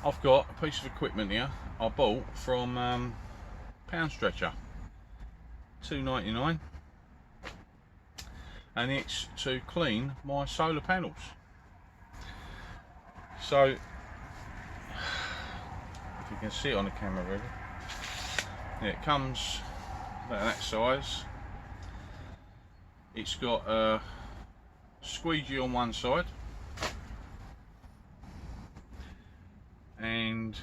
I've got a piece of equipment here I bought from Pound Stretcher, $2.99, and it's to clean my solar panels. So, if you can see it on the camera really, yeah, it comes about that size. It's got a squeegee on one side and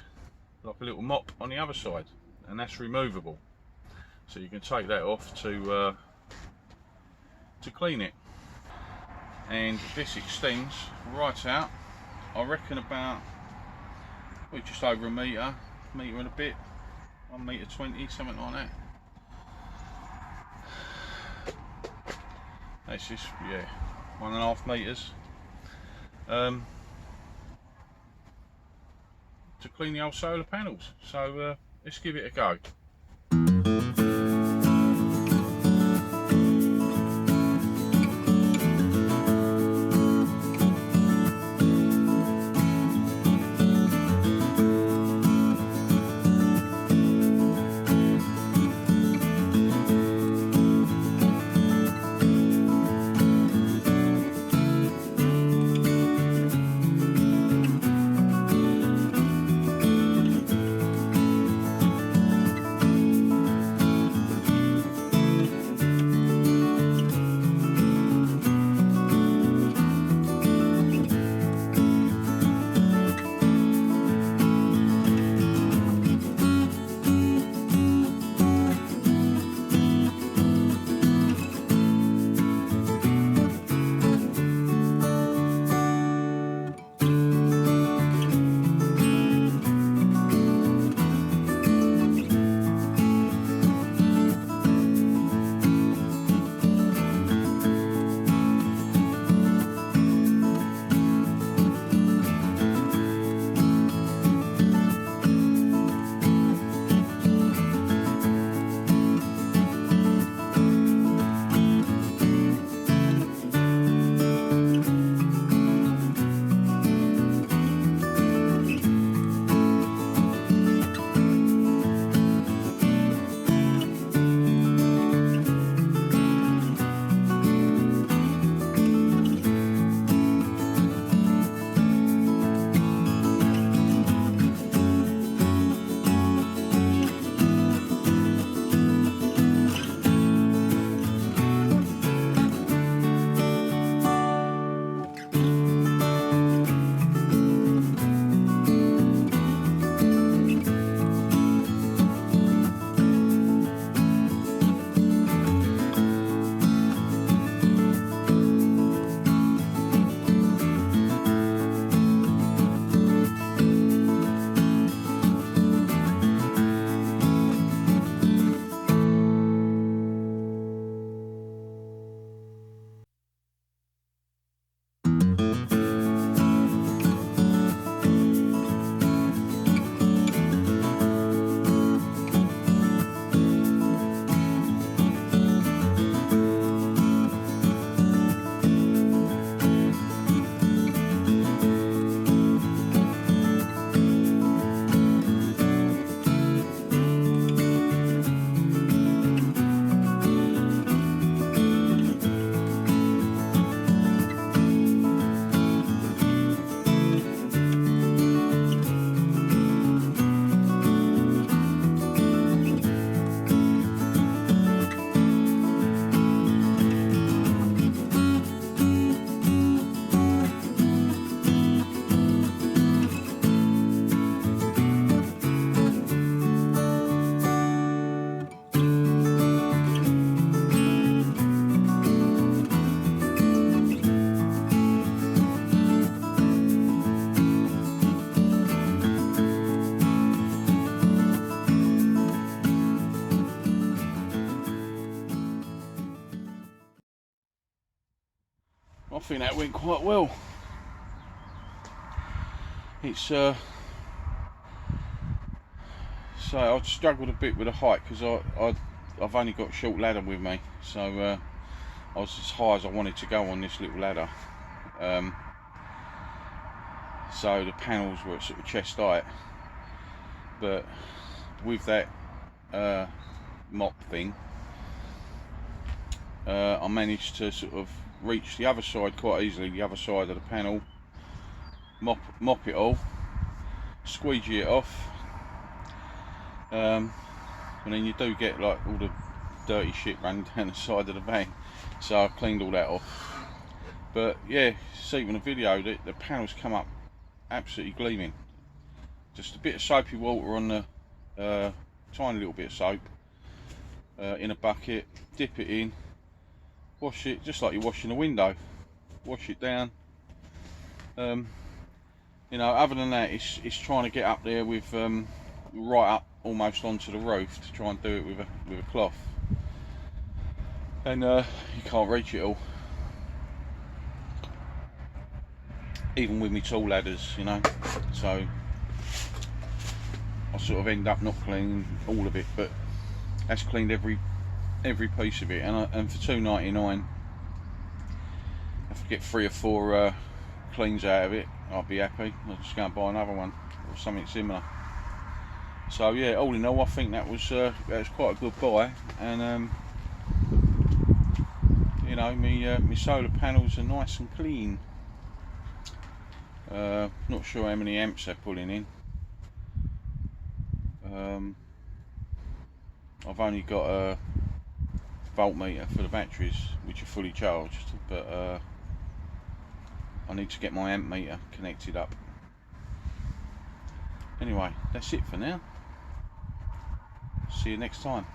like a little mop on the other side, and that's removable, so you can take that off to clean it. And this extends right out, I reckon about, well, just over a metre and a bit, 1.20 m, something like that. That's just, yeah, 1.5 metres to clean the old solar panels. So let's give it a go. I think that went quite well. It's so I struggled a bit with the height because I've only got a short ladder with me, so I was as high as I wanted to go on this little ladder. so the panels were at sort of chest height. But with that mop thing, I managed to sort of reach the other side quite easily, the other side of the panel, mop it all, squeegee it off, and then you do get like all the dirty shit running down the side of the van, so I cleaned all that off. But yeah, see from the video that the panels come up absolutely gleaming. Just a bit of soapy water on the tiny little bit of soap in a bucket, dip it in, wash it just like you're washing a window, wash it down. You know, other than that, it's trying to get up there with right up almost onto the roof to try and do it with a cloth, and you can't reach it all, even with my tool ladders, you know. So I sort of end up not cleaning all of it, but that's cleaned every piece of it, and for $2.99, if I get 3 or 4 cleans out of it, I'll be happy. I'll just go and buy another one or something similar. So yeah, all in all, I think that was quite a good buy, and you know, my solar panels are nice and clean. Not sure how many amps they're pulling in. I've only got a voltmeter for the batteries, which are fully charged, but I need to get my amp meter connected up. Anyway, that's it for now. See you next time.